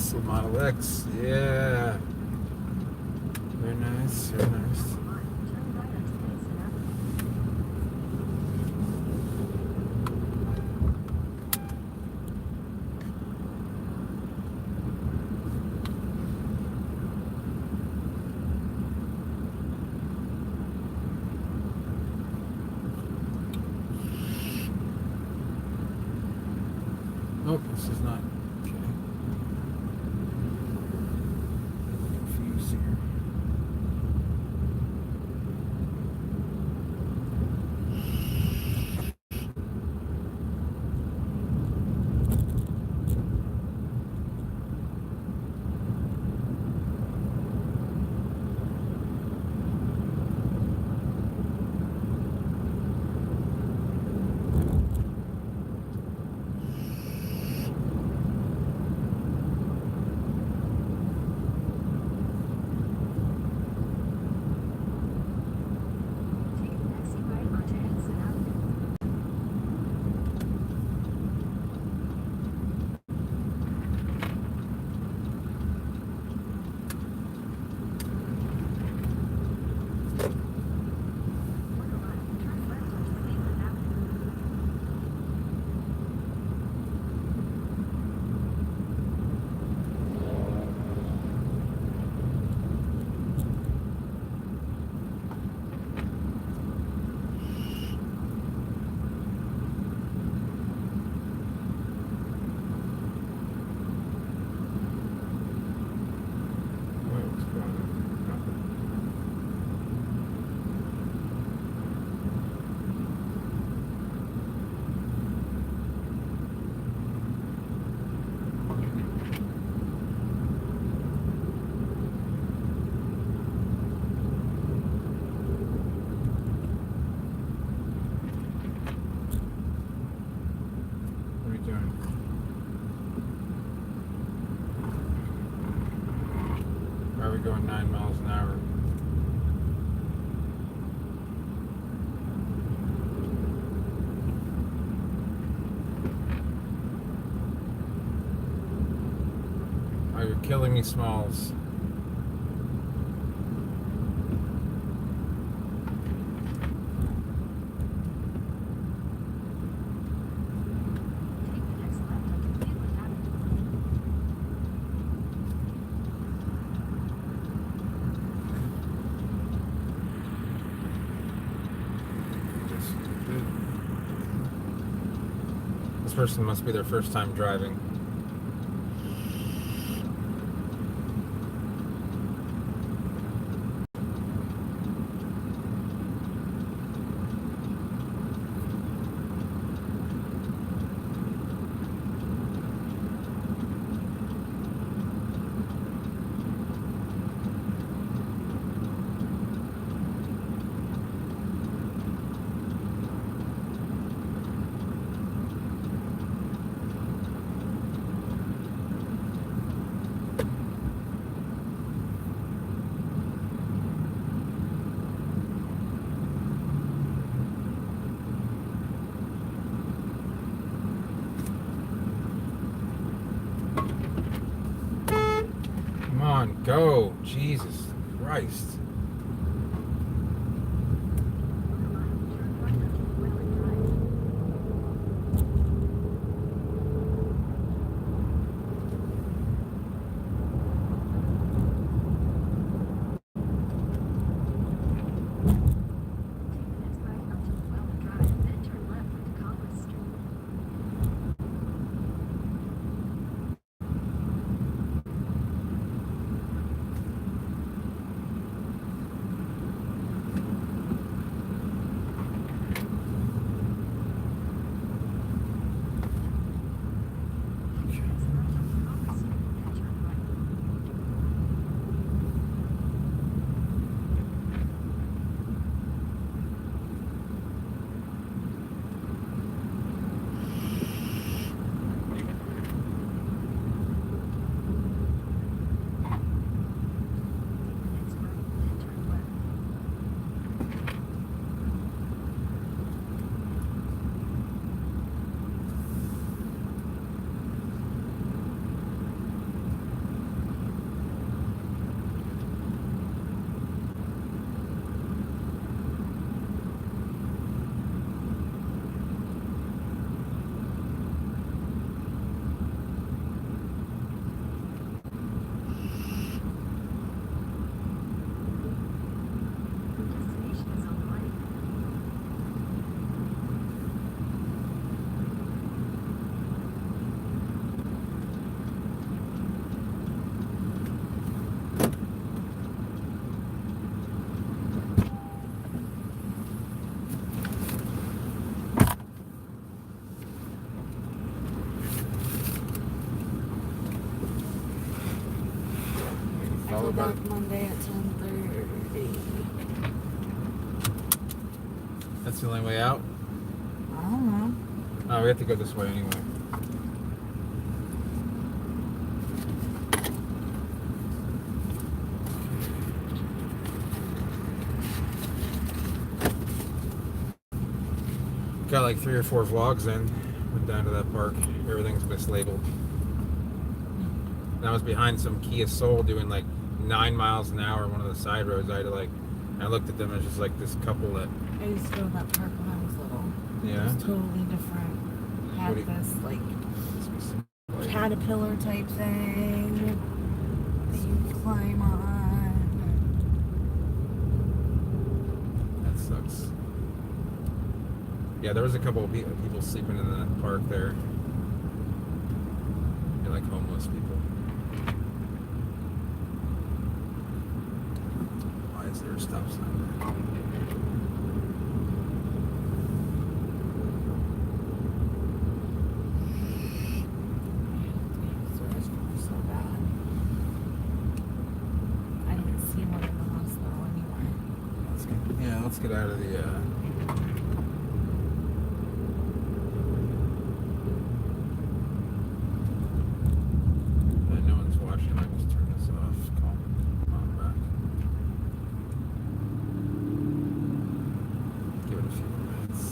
Tesla Model X. Yeah. Very nice. Very nice. Nope, this is not. Okay. I'm confused here. What's going on? What are we doing? Why are we going 9 miles an hour? Oh, you're killing me, Smalls. This person must be their first time driving. Come on, go. Jesus Christ. Oh, back but Monday at 10:30. that's the only way out. I don't know. Oh, we have to go this way anyway. Got like 3 or 4 vlogs in. Went down to that park. Everything's mislabeled. And I was behind some Kia Soul doing like 9 miles an hour on one of the side roads. I looked at them, and it's just like this couple that. I used to go to that park when I was little. Yeah. It was totally different. Had this like caterpillar type thing that you climb on. That sucks. Yeah, there was a couple of people sleeping in that park there. They're like homeless people. Why is there a stop sign there? So bad. I didn't see one in the hospital anywhere. Let's get out of the. No one's watching. I just turn this off. Come on back. Give it a few minutes.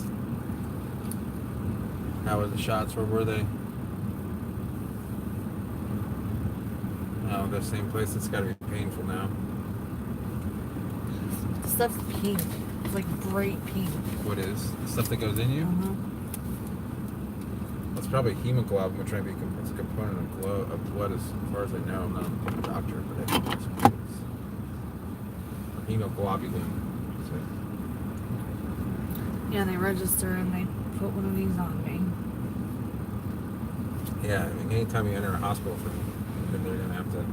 How were the shots? Where were they? Oh, the same place. It's got to be painful now. The stuff's pink. It's like bright pink. What is? The stuff that goes in you? That's probably hemoglobin, which might be a component of blood, as far as I know. I'm not a doctor, but I think that's what it is. Or hemoglobulin. Yeah, they register and they put one of these on me. Yeah, I mean, anytime you enter a hospital for them, they're going to have to.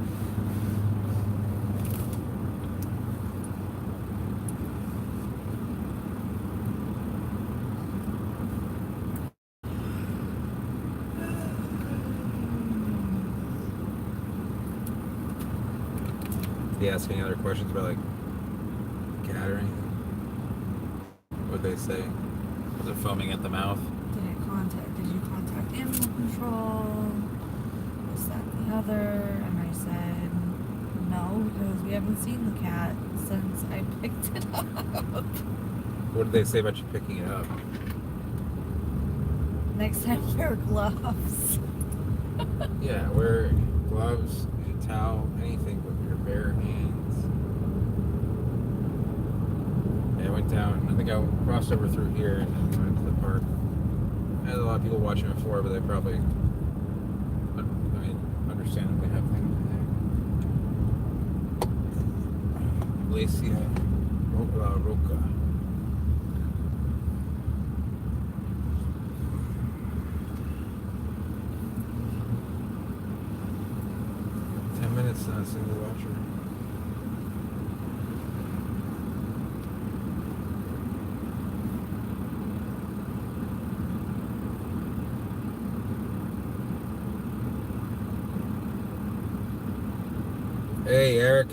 They ask any other questions about like cat or anything? What'd they say? Was it foaming at the mouth? Did you contact animal control? This, that, and the other? And I said, no, because we haven't seen the cat since I picked it up. What did they say about you picking it up? Next time, wear gloves. Yeah, wear gloves, use a towel, anything with your bare hands. Yeah, I went down, I think I crossed over through here and then went to the park. I had a lot of people watching before, but they probably, understandably have things in there. Glacia Roca. Not a single watcher. Hey, Eric.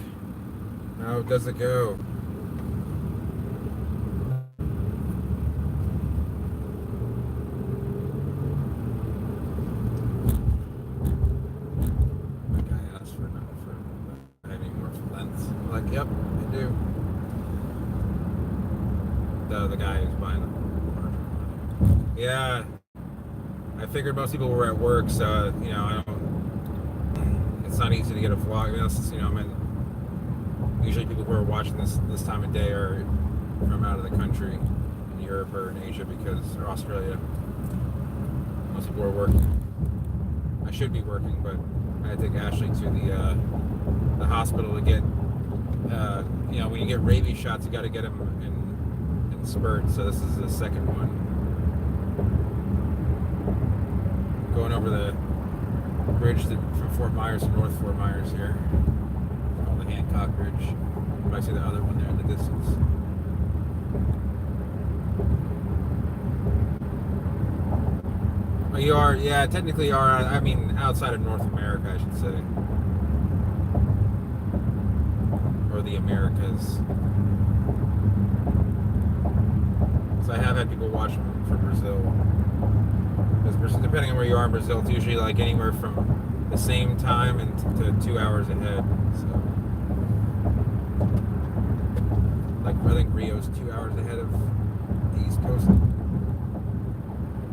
How does it go? Yep, I do. The guy who's buying the car. Yeah, I figured most people were at work, so it's not easy to get a vlog. Usually people who are watching this time of day are from out of the country, in Europe or in Asia or Australia. Most people are working. I should be working, but I had to take Ashley to the hospital to get. When you get rabies shots, you got to get them in spurts. So this is the second one. Going over the bridge from Fort Myers to North Fort Myers here, called the Hancock Bridge. You might see the other one there in the distance. You are, yeah, technically you are. I mean, outside of North America, I should say. or the Americas. So I have had people watch from Brazil. Because depending on where you are in Brazil, it's usually like anywhere from the same time and to 2 hours ahead. So, like I think Rio's 2 hours ahead of the East Coast.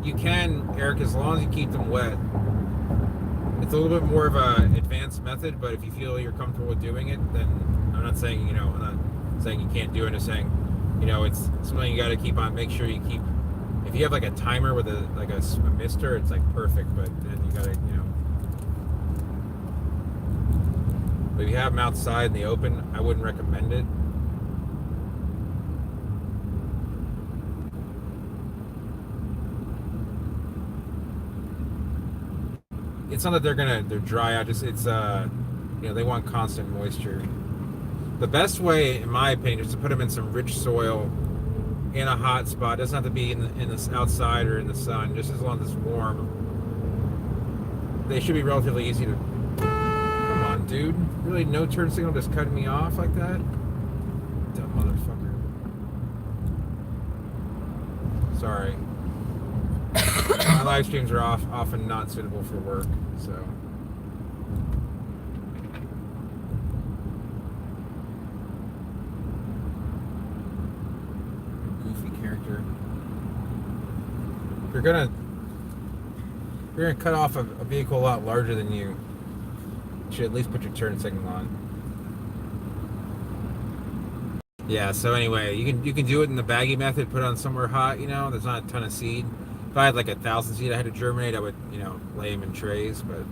You can, Eric, as long as you keep them wet. It's a little bit more of an advanced method, but if you feel you're comfortable with doing it, then I'm not saying, I'm not saying you can't do it. I'm just saying, it's something you got to keep on. Make sure you keep. If you have like a timer with a mister, it's like perfect. But then you got to, But if you have them outside in the open, I wouldn't recommend it. It's not that they're dry out. Just it's they want constant moisture. The best way, in my opinion, is to put them in some rich soil in a hot spot. It doesn't have to be in the outside or in the sun. Just as long as it's warm, they should be relatively easy to. Come on, dude! Really, no turn signal, just cutting me off like that? Dumb motherfucker. Sorry. My live streams are often not suitable for work, so. Goofy character. If you're gonna cut off a vehicle a lot larger than you, you should at least put your turn signal on. Yeah. So anyway, you can do it in the baggy method. Put it on somewhere hot. There's not a ton of seed. If I had like 1,000 seed I had to germinate, I would, lay them in trays, but.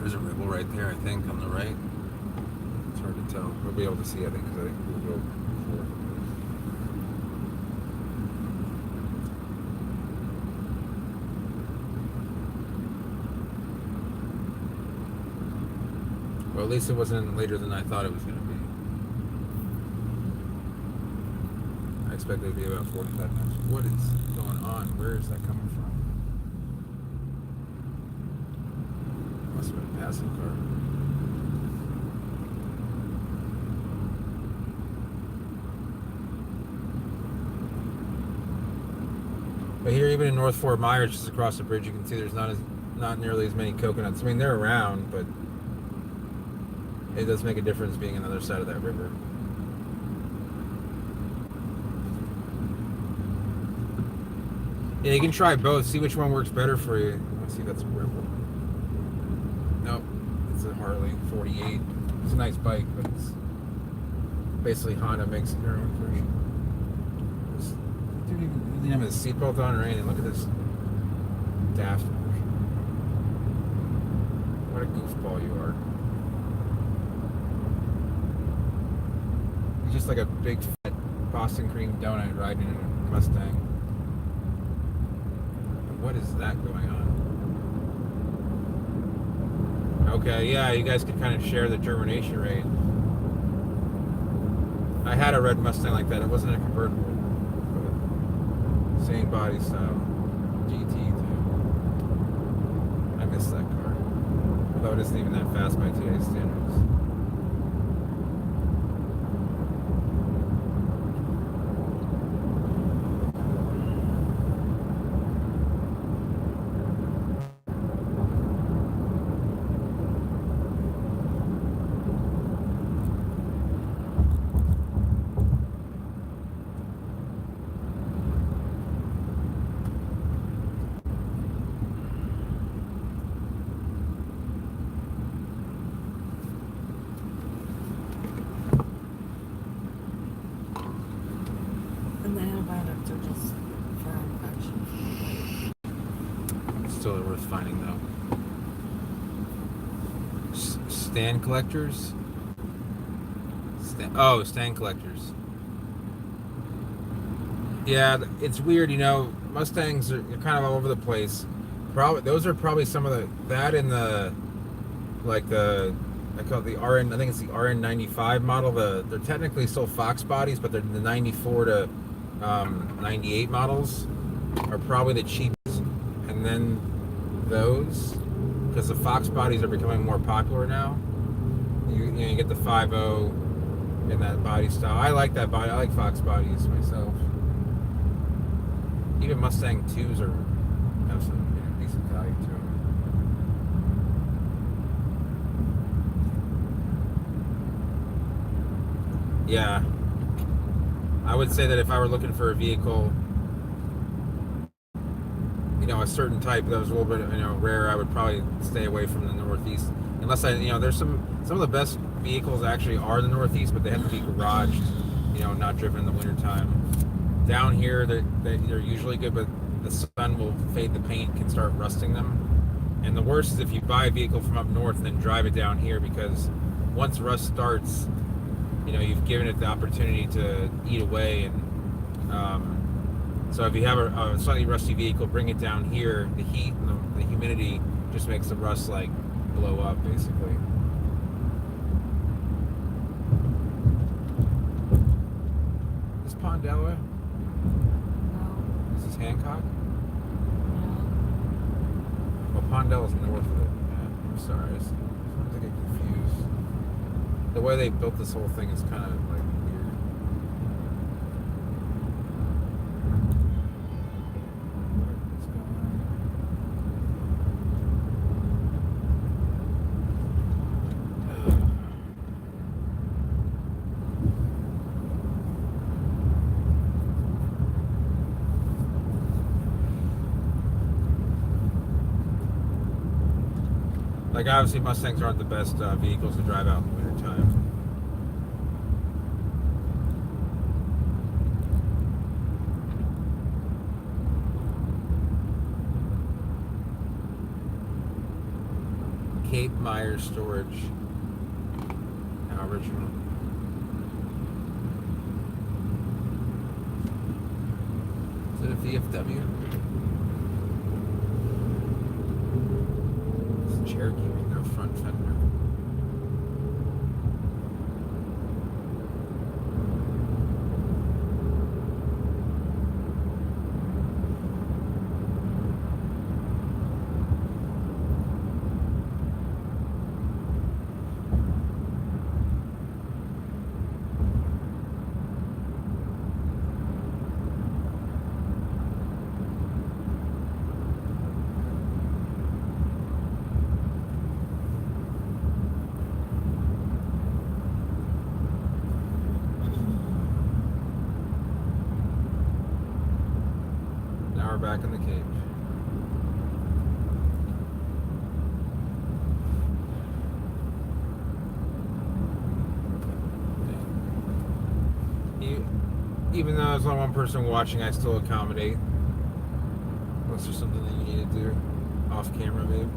There's a ribble right there, I think, on the right. It's hard to tell. We'll be able to see, I think, because I think we'll go before. Well, at least it wasn't later than I thought it was going to be. I expected it to be about 45 minutes. What is going on? Where is that coming from? Must have been a passing car. But here, even in North Fort Myers, just across the bridge, you can see there's not nearly as many coconuts. I mean, they're around, but it does make a difference being on the other side of that river. Yeah, you can try both. See which one works better for you. Let's see if that's a ribble. Nope, it's a Harley 48. It's a nice bike, but it's basically Honda makes their own version. Dude didn't have his seatbelt on or anything. Look at this daft version. What a goofball you are. He's just like a big fat Boston cream donut riding in a Mustang. What is that going on? Okay, yeah, you guys could kind of share the germination rate. I had a red Mustang like that. It wasn't a convertible, but same body style. GT too. I miss that car. Although it isn't even that fast by today's standards. Still worth finding though. stand collectors. Stand collectors. Yeah, it's weird, Mustangs are kind of all over the place. Probably those are probably some of that and the like the I call it the RN. I think it's the RN 95 model. They're technically still Fox bodies, but they're the 94 to 98 models are probably the cheapest, and then those, because the Fox bodies are becoming more popular now. You get the 5.0 in that body style. I like that body. I like Fox bodies myself. Even Mustang 2s have some decent value to them. Yeah, I would say that if I were looking for a vehicle, a certain type that was a little bit, rare, I would probably stay away from the Northeast. Unless there's some of the best vehicles actually are in the Northeast, but they have to be garaged, not driven in the wintertime. Down here, they're usually good, but the sun will fade the paint, can start rusting them. And the worst is if you buy a vehicle from up north and then drive it down here, because once rust starts, you've given it the opportunity to eat away. And so if you have a slightly rusty vehicle, bring it down here, the heat and the humidity just makes the rust blow up, basically. Is this Pond, Delaware? No. Is this Hancock? No. Well, Pondell is north of it. Yeah, I'm sorry. Sometimes I get confused. The way they built this whole thing is kind of weird. What's going on? Obviously Mustangs aren't the best vehicles to drive out in the wintertime. Cape Myers Storage. How original. Is it a VFW? It's a Cherokee with no front fender. Back in the Cape. Even though there's only one person watching, I still accommodate. Unless there's something that you need to do off camera, babe.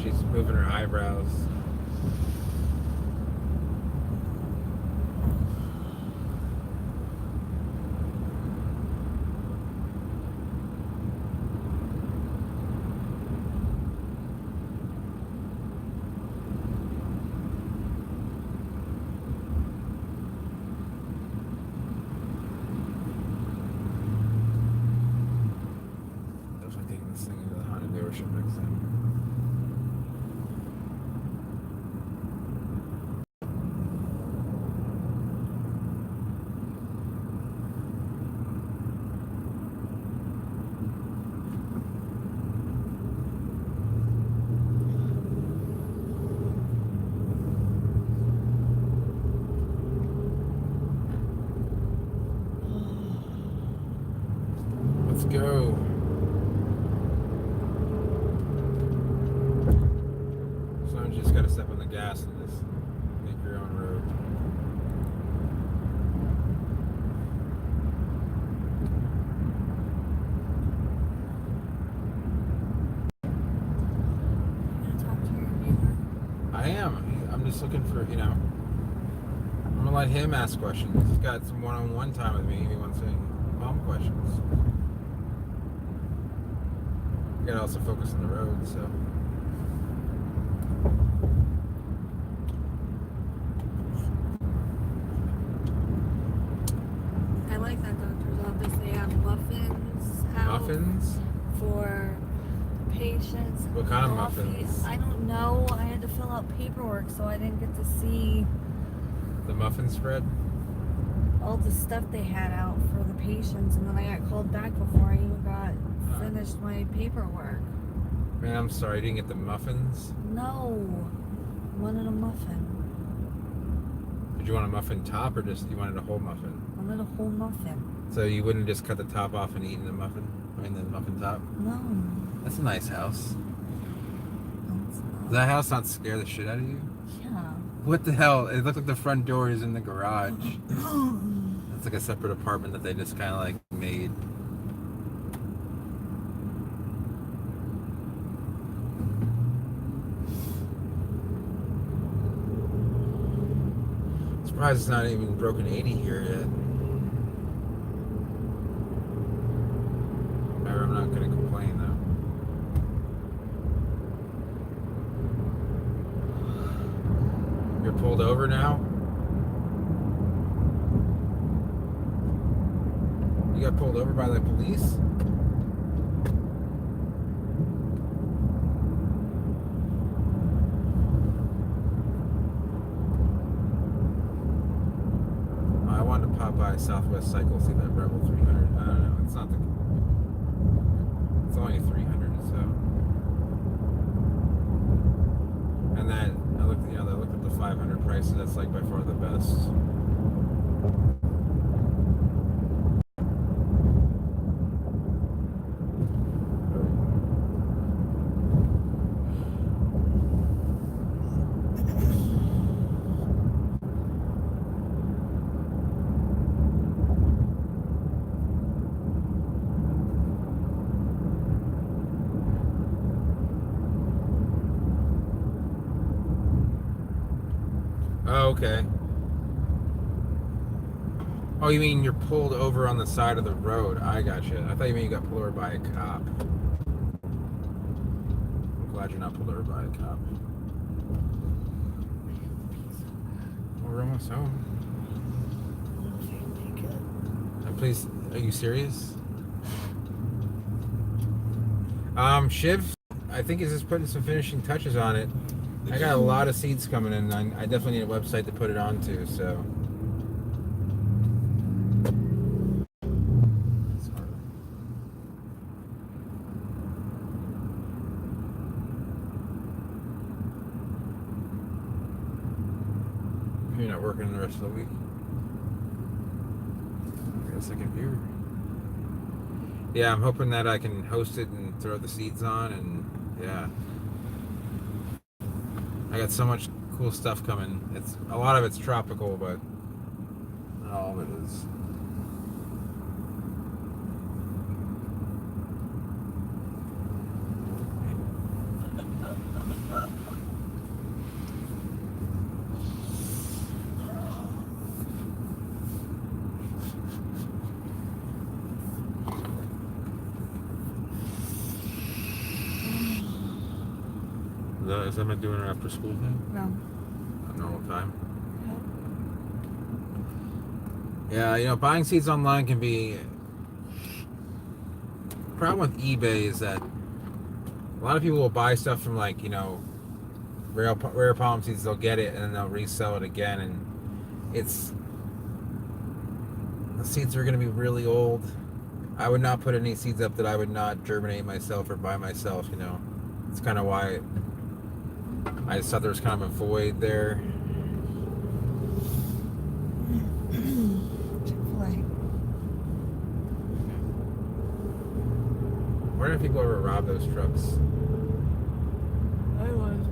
She's moving her eyebrows. This thing into the Honda dealership next time. looking for, I'm gonna let him ask questions. He's got some one-on-one time with me. He wants to mom questions. You gotta also focus on the road, so. I like that doctor's office. They have muffins out Muffins? for patients. What kind of Coffee. muffins? I don't know. I had to fill out paperwork, so I didn't get to see The muffin spread? all the stuff they had out for the patients, and then I got called back before I even got finished my paperwork. Man, I'm sorry, you didn't get the muffins? No, I wanted a muffin. Did you want a muffin top or just you wanted a whole muffin? I wanted a whole muffin. So you wouldn't just cut the top off and eat the muffin? The muffin top? No. That's a nice house. That's not. Does that house not scare the shit out of you? Yeah. What the hell? It looked like the front door is in the garage. It's like a separate apartment that they just kind of like made. Surprised it's not even broken 80 here yet. I'm not gonna complain though. You're pulled over now? You got pulled over by the police? I wanted to pop by Southwest Cycle, see that Rebel 300. I don't know. It's not the. It's only 300, so. And then I looked at the 500 prices. That's like by far the best. Oh, okay. Oh, you mean you're pulled over on the side of the road? I gotcha. I thought you meant you got pulled over by a cop. I'm glad you're not pulled over by a cop. Well, we're almost home. Please, are you serious? Shiv, I think is just putting some finishing touches on it. I got a lot of seeds coming in. I definitely need a website to put it onto, so. You're not working the rest of the week. I got a second viewer. Yeah, I'm hoping that I can host it and throw the seeds on, and yeah. I got so much cool stuff coming. It's a lot of it's tropical, but not all of it is. Is Emma doing her after school thing? No. At normal time? Yeah, buying seeds online can be. The problem with eBay is that a lot of people will buy stuff from rare palm seeds. They'll get it and then they'll resell it again, and the seeds are going to be really old. I would not put any seeds up that I would not germinate myself or buy myself. It's kind of why I just thought there was kind of a void there. Chick-fil-A. Why don't people ever rob those trucks? I was.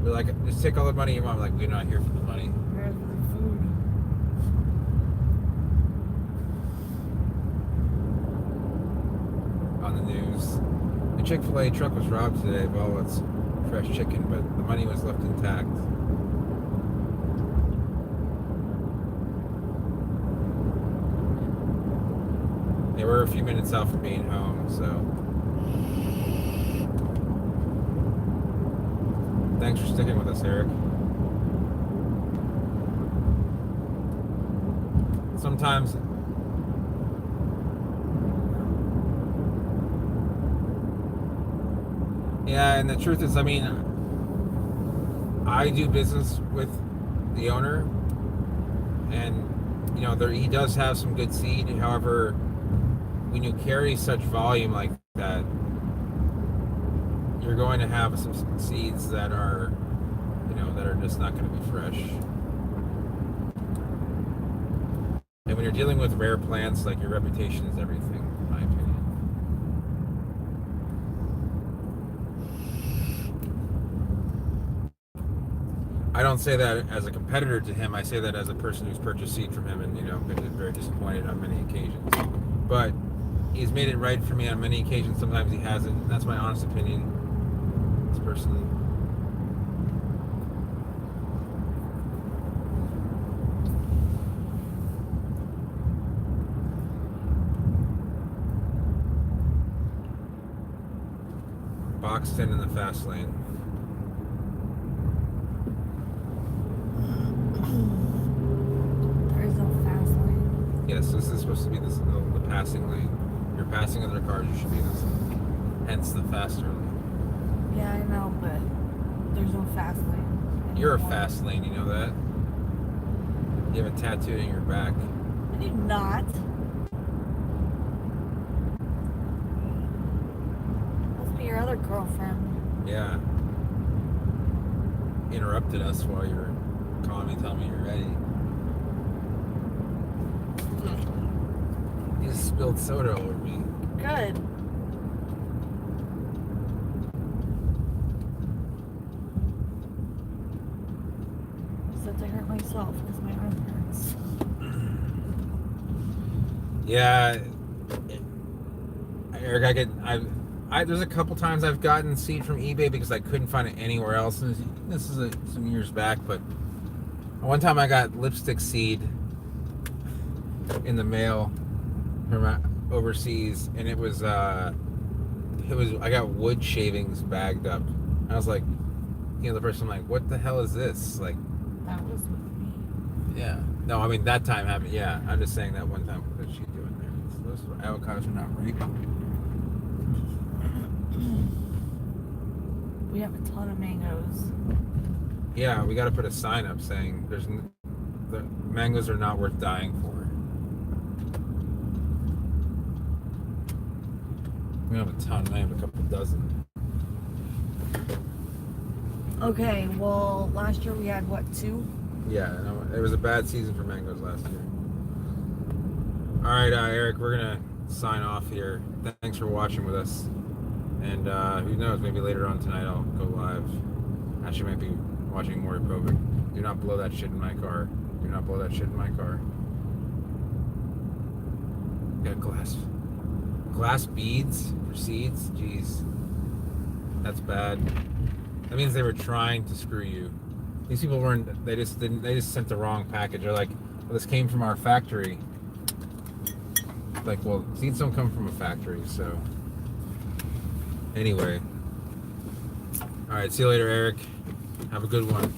They're like, just take all the money you want. Like, we're not here for the money. Where's the food? On the news, the Chick-fil-A truck was robbed today of all its fresh chicken, but the money was left intact. Yeah, we're a few minutes out from being home, so thanks for sticking with us, Eric. Sometimes yeah, and the truth is, I mean, I do business with the owner, and you know, he does have some good seed. However, when you carry such volume like that, you're going to have some seeds that are, you know, that are just not going to be fresh. And when you're dealing with rare plants, like, your reputation is everything, in my opinion. I don't say that as a competitor to him. I say that as a person who's purchased seed from him and, you know, been very disappointed on many occasions. But he's made it right for me on many occasions. Sometimes he hasn't. That's my honest opinion. This person. Boxed in the fast lane. There is no fast lane. Yes, this is supposed to be the passing lane. If you're passing other cars, you should be this. Hence the faster lane. Yeah, I know, but there's no fast lane. You're a anymore. fast lane, you know that? You have a tattoo in your back. I do not. Must be your other girlfriend. Yeah. Interrupted us while you were calling me, telling me you're ready. You just spilled soda over me. Good. Except I hurt myself because my arm hurts. Yeah, Eric, there's a couple times I've gotten seed from eBay because I couldn't find it anywhere else. And this is some years back, but one time I got lipstick seed in the mail from overseas, and it was I got wood shavings bagged up. I was like, you know, the person, like, what the hell is this? Like, That was with me. yeah. No, I mean, that time happened. Yeah, I'm just saying that one time. What did she do in there? Those avocados are not ripe. We have a ton of mangoes. Yeah, we got to put a sign up saying the mangoes are not worth dying for. We have a ton. I have a couple dozen. Okay, well, last year we had what, 2? Yeah, no, it was a bad season for mangoes last year. All right, Eric, we're gonna sign off here. Thanks for watching with us. And who knows, maybe later on tonight I'll go live. Actually, might be watching Maury Povich. Do not blow that shit in my car. Do not blow that shit in my car. Got glass beads for seeds? Jeez. That's bad. That means they were trying to screw you. These people weren't, they just sent the wrong package. They're like, well, this came from our factory. Like, well, seeds don't come from a factory, so. Anyway. Alright, see you later, Eric. Have a good one.